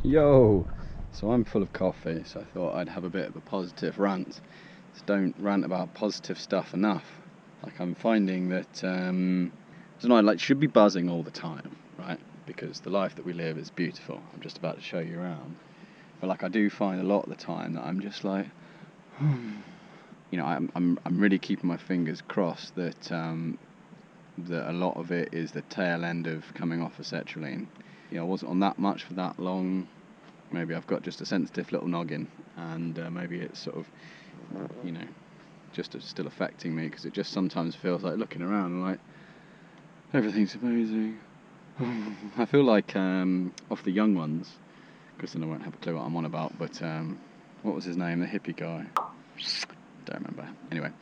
Yo! So I'm full of coffee, so I thought I'd have a bit of a positive rant. Just don't rant about positive stuff enough. Like, I'm finding that, I don't know, like, should be buzzing all the time, right? Because the life that we live is beautiful. I'm just about to show you around. But like, I do find a lot of the time that I'm just like, you know, I'm really keeping my fingers crossed that that a lot of it is the tail end of coming off acetylene. You know, I wasn't on that much for that long. Maybe I've got just a sensitive little noggin, and maybe it's sort of, you know, just still affecting me, because it just sometimes feels like looking around and like, everything's amazing. I feel like off the young ones, Kristina won't have a clue what I'm on about, but what was his name, the hippie guy? Don't remember. Anyway.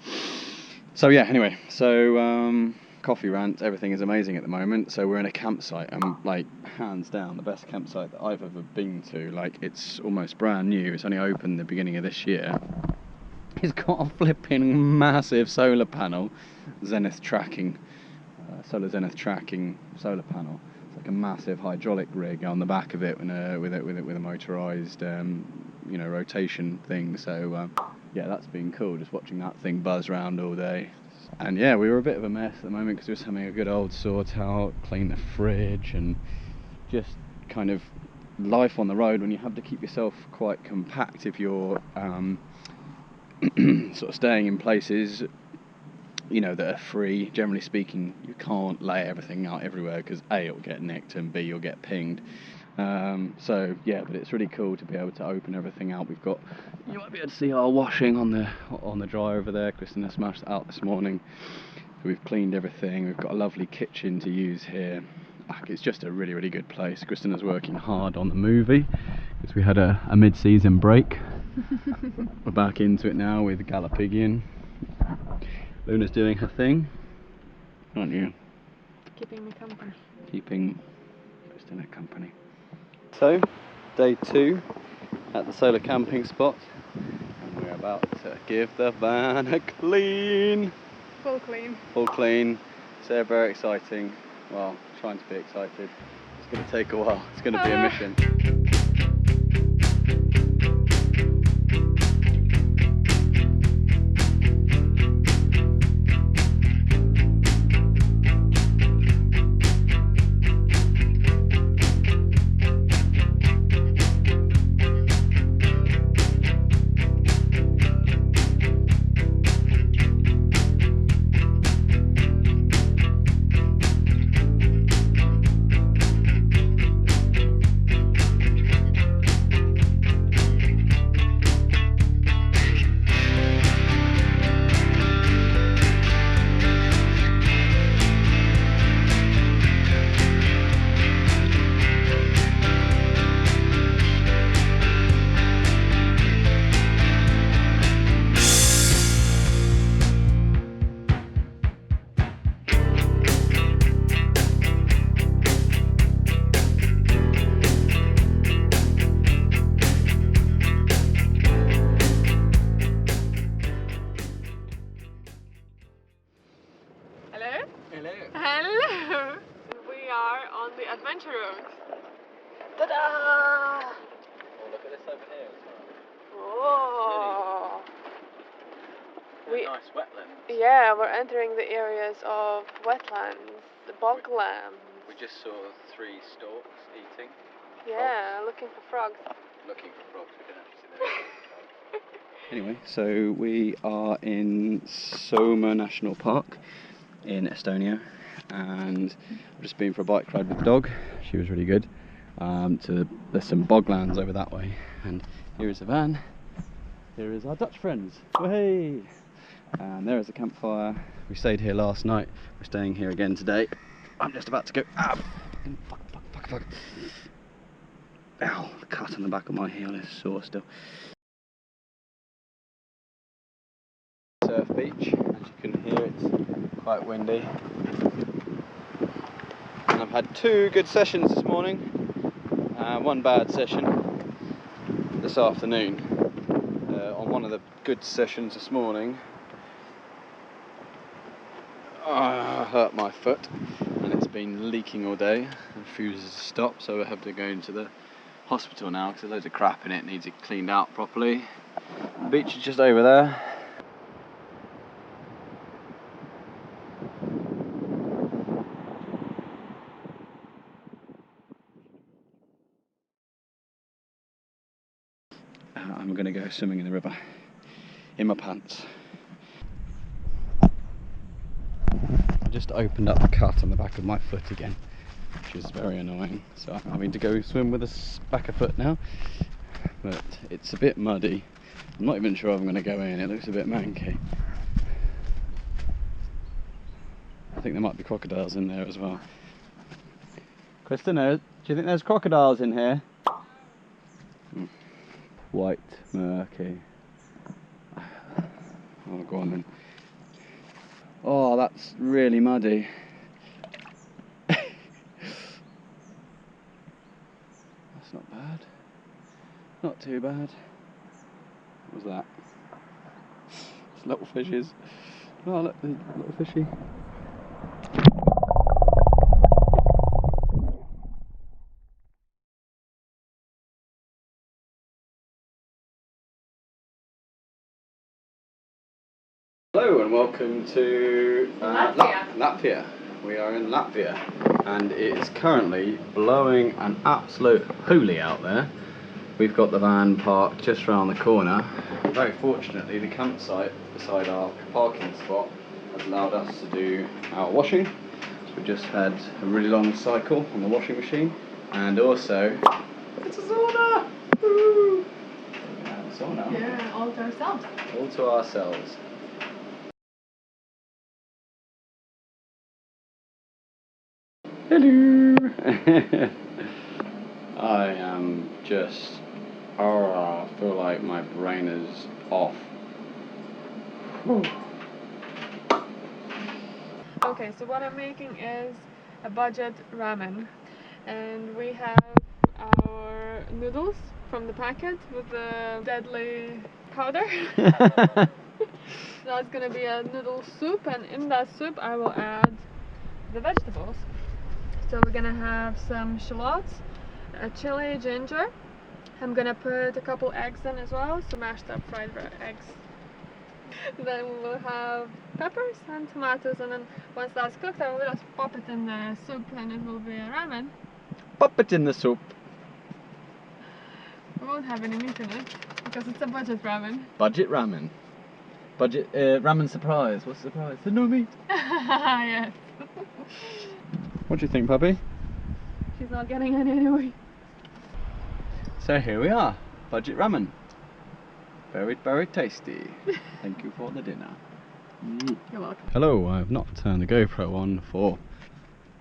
So coffee rant, everything is amazing at the moment. So we're in a campsite, and like, hands down, the best campsite that I've ever been to. Like, it's almost brand new. It's only opened the beginning of this year. It's got a flipping massive solar panel, zenith tracking, solar zenith tracking solar panel. It's like a massive hydraulic rig on the back of it, with a motorised, you know, rotation thing. So yeah, that's been cool. Just watching that thing buzz round all day. And yeah, we were a bit of a mess at the moment because we were just having a good old sort out, clean the fridge, and just kind of life on the road when you have to keep yourself quite compact if you're sort of staying in places, you know, that are free. Generally speaking, you can't lay everything out everywhere because A, it'll get nicked, and B, you'll get pinged. So yeah, but it's really cool to be able to open everything out. We've got, you might be able to see our washing on the dryer over there. Kristina smashed it out this morning. So we've cleaned everything. We've got a lovely kitchen to use here. It's just a really, really good place. Kristina's working hard on the movie because we had a mid-season break. We're back into it now with Galapigian. Luna's doing her thing, aren't you? Keeping me company. Keeping Kristina company. So, day 2 at the solar camping spot, and we're about to give the van a clean. Full clean. Full clean. So very exciting. Well, trying to be excited. It's going to take a while. It's going to be a mission. Hello! We are on the adventure road. Ta-da! Oh, look at this over here as well. Oh! Really nice wetlands. Yeah, we're entering the areas of wetlands, the bogland. We just saw 3 storks eating. Yeah, looking for frogs. Looking for frogs, we didn't actually see them. Anyway, so we are in Soomaa National Park in Estonia, and I've just been for a bike ride with the dog. She was really good. There's some boglands over that way, and here is the van. Here is our Dutch friends. Hey! And there is a campfire. We stayed here last night. We're staying here again today. I'm just about to go. Ah! Fuck. Ow! The cut on the back of my heel is sore still. Surf beach. As you can hear, it's quite windy. And I've had 2 good sessions this morning. 1 bad session this afternoon. On one of the good sessions this morning, I hurt my foot, and it's been leaking all day and refuses to stop, so I have to go into the hospital now because there's loads of crap in it, needs it cleaned out properly. The beach is just over there. I'm going to go swimming in the river in my pants. I just opened up the cut on the back of my foot again, which is very annoying, so I'm having to go swim with a back of foot now, but it's a bit muddy. I'm not even sure I'm going to go in, it looks a bit manky. I think there might be crocodiles in there as well. Kristina, do you think there's crocodiles in here? White, murky. Oh, go on then. Oh, that's really muddy. That's not bad. Not too bad. What was that? It's little fishes. Oh, look, the little fishy. Hello and welcome to Latvia. We are in Latvia and it is currently blowing an absolute hoolie out there. We've got the van parked just round the corner. Very fortunately the campsite beside our parking spot has allowed us to do our washing. So we just had a really long cycle on the washing machine, and also it's a sauna! Woo! We have a sauna. Yeah, all to ourselves. All to ourselves. Hello! I am just, I feel like my brain is off. Whew. Okay, so what I'm making is a budget ramen, and we have our noodles from the packet with the deadly powder. That's gonna be a noodle soup, and in that soup I will add the vegetables. So we're gonna have some shallots, a chili, ginger. I'm gonna put a couple eggs in as well, so mashed up fried eggs. Then we will have peppers and tomatoes, and then once that's cooked I will just pop it in the soup and it will be a ramen. Pop it in the soup. We won't have any meat in it because it's a budget ramen. Budget ramen. Budget ramen surprise. What's the surprise? There's no meat. Yes. What do you think, puppy? She's not getting any anyway. So here we are. Budget ramen. Very, very tasty. Thank you for the dinner. You're welcome. Hello, I have not turned the GoPro on for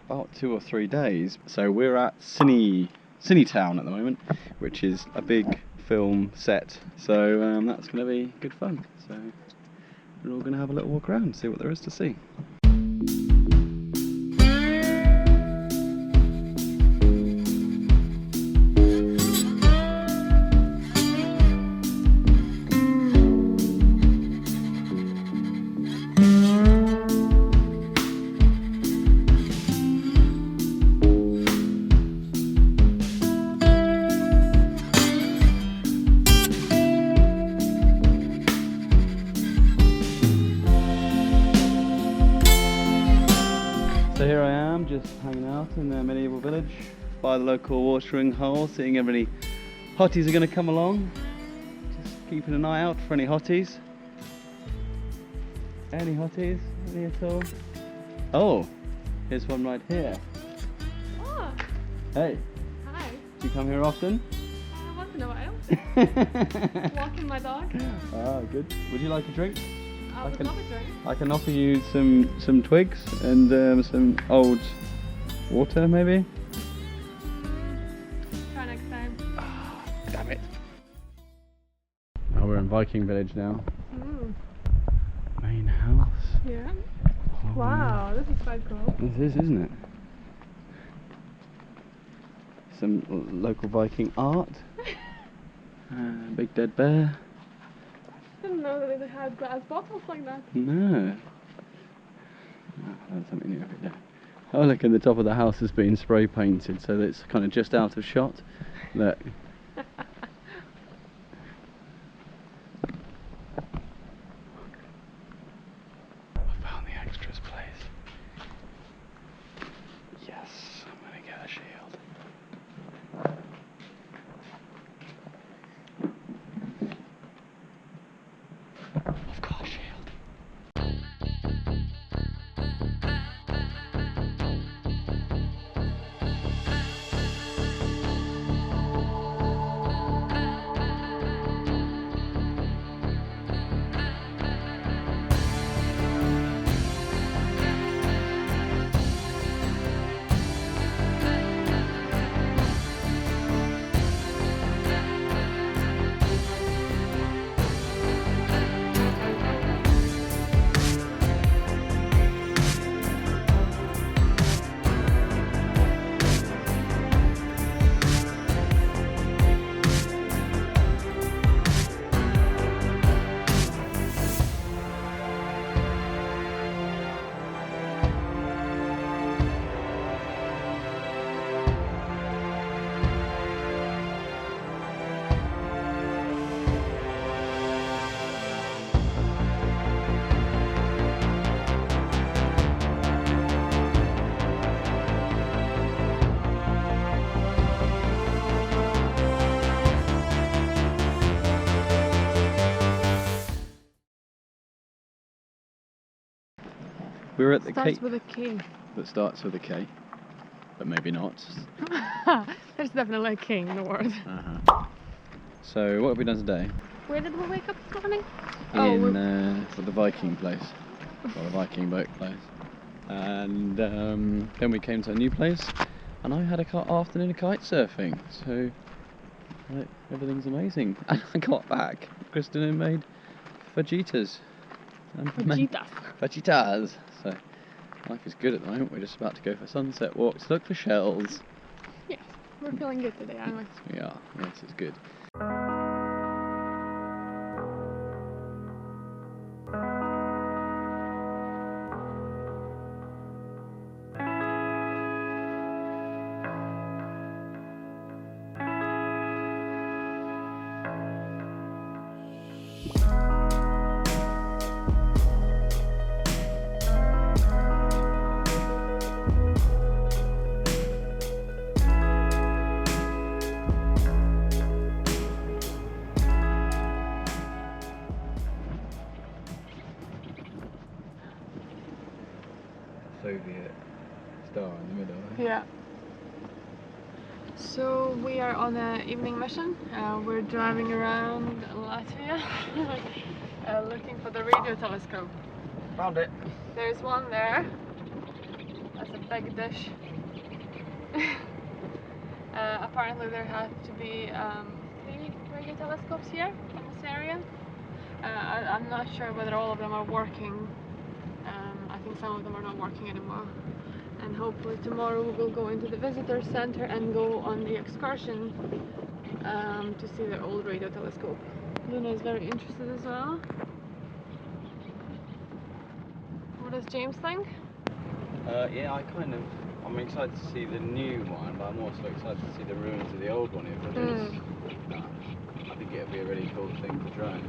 about 2 or 3 days. So we're at Cinetown at the moment, which is a big film set. So that's going to be good fun. So we're all going to have a little walk around and see what there is to see. So here I am, just hanging out in the medieval village by the local watering hole, seeing if any hotties are going to come along. Just keeping an eye out for any hotties. Any hotties? Any at all? Oh, here's one right here. Oh, Hey, hi. do you come here often? Once in a while. Walking my dog. Ah, good. Would you like a drink? I would love a drink. I can offer you some twigs and some old water, maybe. Try next time. Ah, damn it. Oh, we're in Viking village now. Main house. Yeah. Oh, Wow, this is quite cool. This is, isn't it? Some local Viking art. Big dead bear. I didn't know that they had glass bottles like that. No. Oh, that's something new over there. Oh, look, in the top of the house has been spray painted, so that it's kind of just out of shot. Look, We were at the Starts K. with a K. That starts with a K, but maybe not. There's definitely a K in the word. So what have we done today? Where did we wake up this morning? The Viking place, or the Viking boat place, and then we came to a new place, and I had a afternoon of kite surfing. So everything's amazing. And I got back. Kristina made fajitas. Fajitas. So life is good at the moment. We're just about to go for sunset walks. Look for shells. Yes, we're feeling good today, aren't we? We are. Yes, it's good. Soviet star in the middle. Yeah. So we are on an evening mission. We're driving around Latvia looking for the radio telescope. Found it. There's one there. That's a big dish. Apparently there have to be 3 radio telescopes here in this area. I'm not sure whether all of them are working. I think some of them are not working anymore. And hopefully tomorrow we will go into the visitor center and go on the excursion to see the old radio telescope. Luna is very interested as well. What does James think? Yeah, I'm excited to see the new one, but I'm also excited to see the ruins of the old one if it is. I think it'll be a really cool thing to try.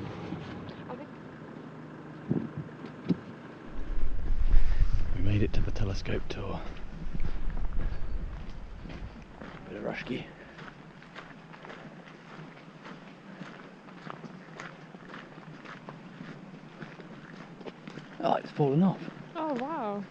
We made it to the telescope tour. Bit of rushki. Oh, it's fallen off. Oh wow.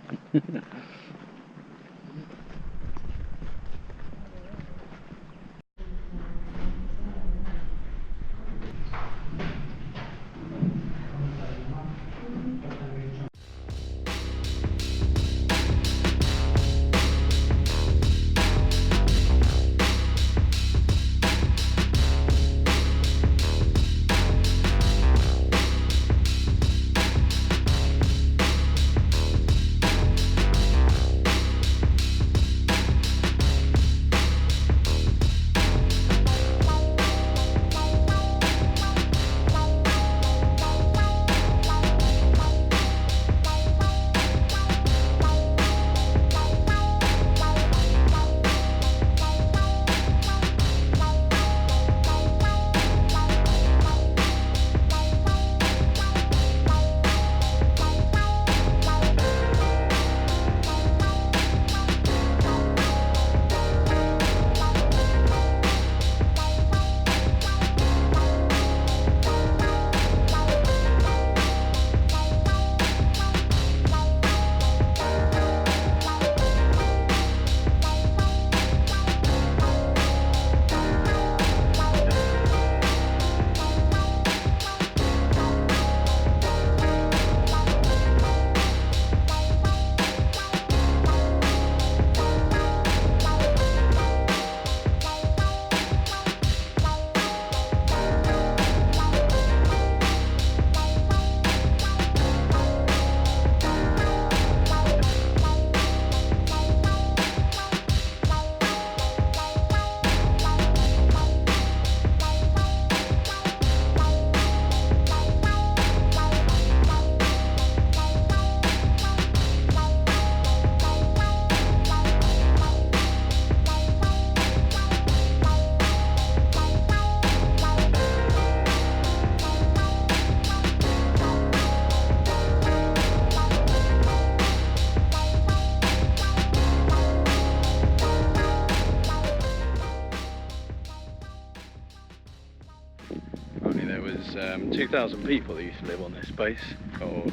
was 2,000 people that used to live on this base, or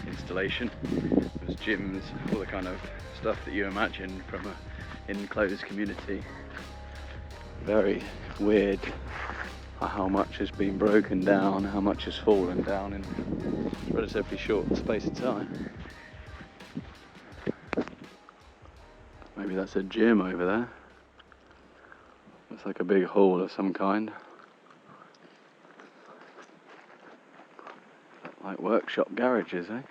installation. There was gyms, all the kind of stuff that you imagine from an enclosed community. Very weird how much has been broken down, how much has fallen down in a relatively short space of time. Maybe that's a gym over there. Looks like a big hall of some kind. Like workshop garages, eh?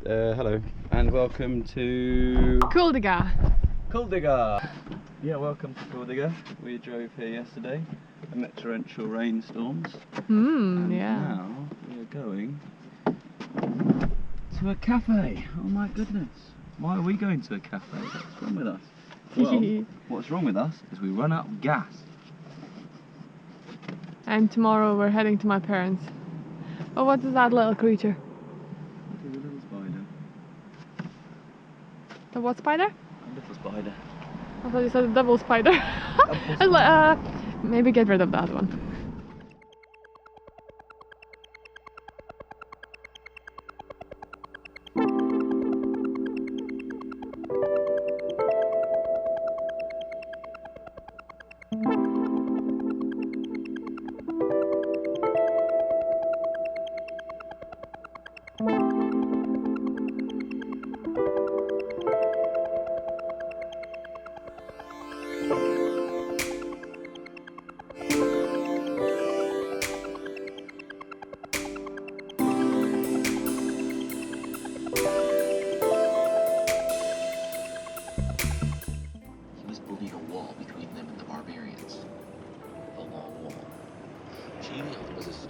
Hello and welcome to Kuldiga. Kuldiga. Yeah, welcome to Kuldiga. We drove here yesterday amid torrential rainstorms. And Yeah. now we are going to a cafe. Oh my goodness. Why are we going to a cafe? What's wrong with us? Well, what's wrong with us is we run out of gas. And tomorrow we're heading to my parents. Oh, what is that little creature? Look at the little spider. The what spider? A little spider. I thought you said a double spider. I was like, maybe get rid of that one.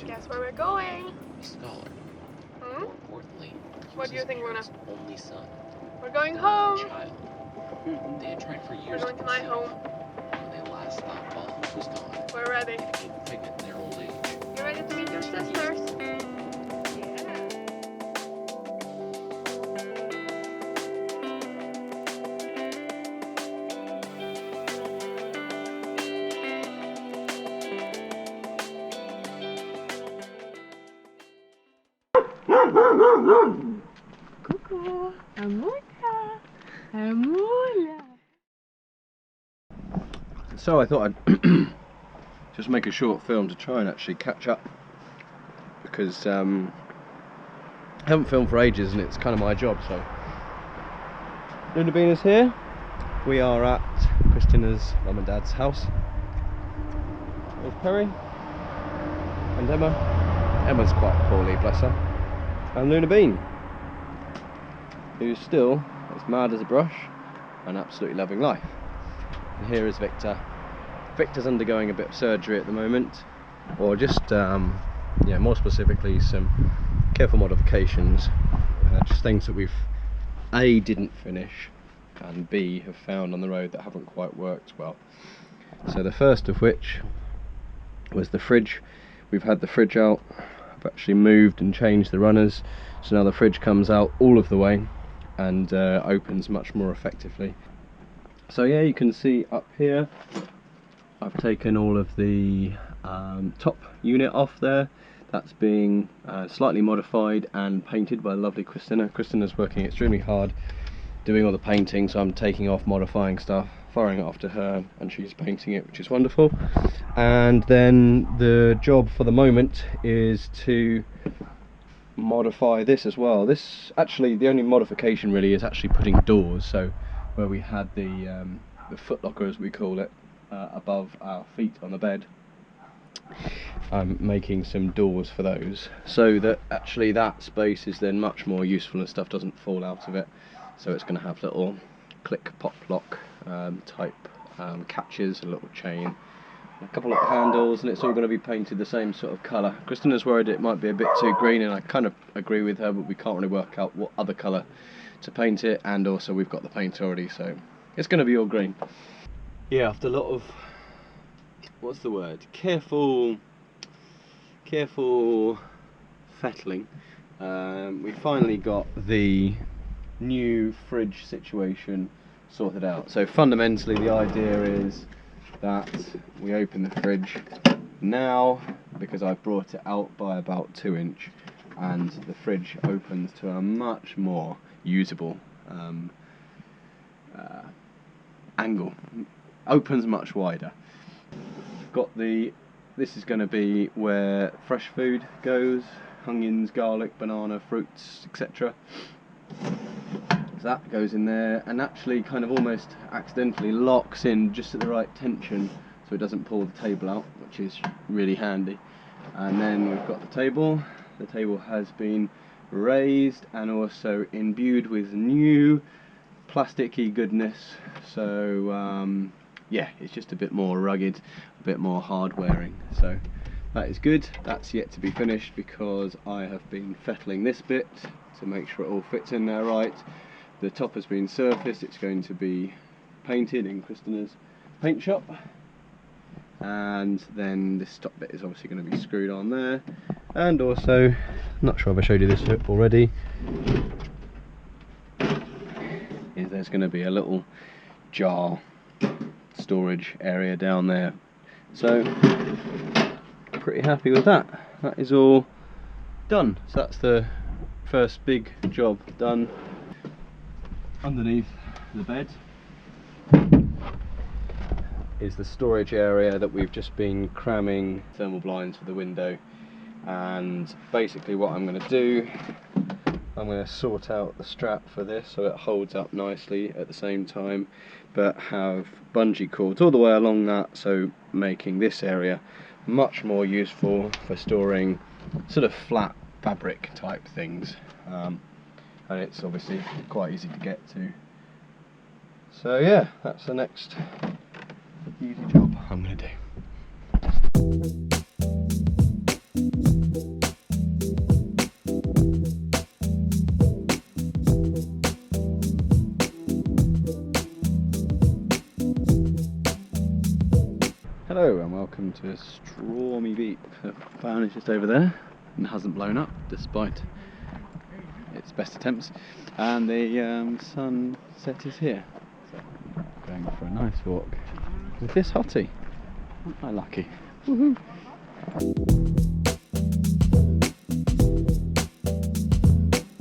Guess where we're going? A scholar. Hmm? More importantly, he What was do you his think, parents' only son. We're going An home. only child. They had tried for We're years going to my conceive. home. When they last thought Baltic was gone, We're ready. they became pregnant in their old age. You ready to meet your sisters? Yeah. Coucou, Amula, Amula. So I thought I'd just make a short film to try and actually catch up, because I haven't filmed for ages and it's kind of my job. So Luna Bean is here. We are at Kristina's mum and dad's house. There's Perry and Emma. Emma's quite poorly, bless her. And Luna Bean, who's still as mad as a brush and absolutely loving life. And here is Victor. Victor's undergoing a bit of surgery at the moment, or just yeah, more specifically some careful modifications, just things that we've A, didn't finish, and B, have found on the road that haven't quite worked well. So the first of which was the fridge. We've had the fridge out. I've actually moved and changed the runners, so now the fridge comes out all of the way and opens much more effectively. So yeah, you can see up here I've taken all of the top unit off there. That's being slightly modified and painted by the lovely Kristina. Kristina's working extremely hard doing all the painting, so I'm taking off, modifying stuff, firing it off to her, and she's painting it, which is wonderful. And then the job for the moment is to modify this as well. This actually, the only modification really is actually putting doors. So where we had the the footlocker as we call it, above our feet on the bed. I'm making some doors for those so that actually that space is then much more useful and stuff doesn't fall out of it. So it's going to have little click pop lock type catches, a little chain, a couple of handles, and it's all going to be painted the same sort of colour. Kristina's worried it might be a bit too green, and I kind of agree with her, but we can't really work out what other colour to paint it, and also we've got the paint already, so it's going to be all green. Yeah, after a lot of, what's the word, careful fettling, we finally got the new fridge situation sorted out. So fundamentally the idea is that we open the fridge now, because I've brought it out by about 2 inch, and the fridge opens to a much more usable angle, opens much wider. Got this is going to be where fresh food goes, onions, garlic, banana, fruits, etc. So that goes in there, and actually kind of almost accidentally locks in just at the right tension so it doesn't pull the table out, which is really handy. And then we've got the table. The table has been raised and also imbued with new plasticky goodness, so yeah, it's just a bit more rugged, a bit more hard wearing, so that is good. That's yet to be finished because I have been fettling this bit to make sure it all fits in there right. The top has been surfaced, it's going to be painted in Kristina's paint shop, and then this top bit is obviously going to be screwed on there. And also, not sure if I showed you this already, is there's going to be a little jar storage area down there, so pretty happy with that. That is all done, so that's the first big job done. Underneath the bed is the storage area that we've just been cramming thermal blinds for the window, and basically what I'm going to do, I'm going to sort out the strap for this so it holds up nicely at the same time, but have bungee cords all the way along that, so making this area much more useful for storing sort of flat fabric type things, and it's obviously quite easy to get to. So yeah, that's the next easy job I'm going to do. Hello and welcome to Stormy Beach. The fan is just over there and hasn't blown up despite its best attempts, and the sunset is here. So going for a nice walk with this hottie. Aren't I lucky? Woohoo!